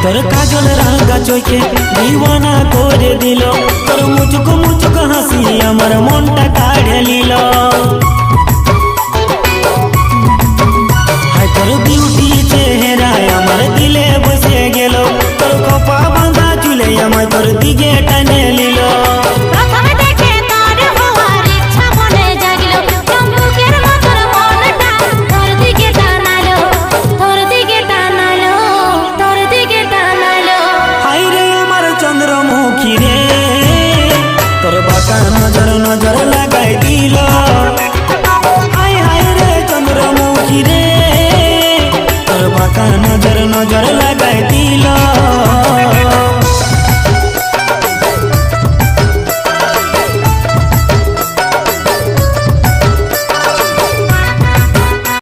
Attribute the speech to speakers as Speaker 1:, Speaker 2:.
Speaker 1: তোর কাজল রাঙা চোখে দিওয়ানা করে দিল, তোর মুচুক মুচুক হাসি আমার মনটা কাড়ে নিল। হায় তোর বিউটি চেহারায় আমার দিলে বসে গেল, তোর খোপা বাঁধা চুলে আমায় তোর দিকে টানে নিল। নজর নজর লাগাই দিল, হায় হায় রে চন্দ্রমুখী রে, তোর বাঁকা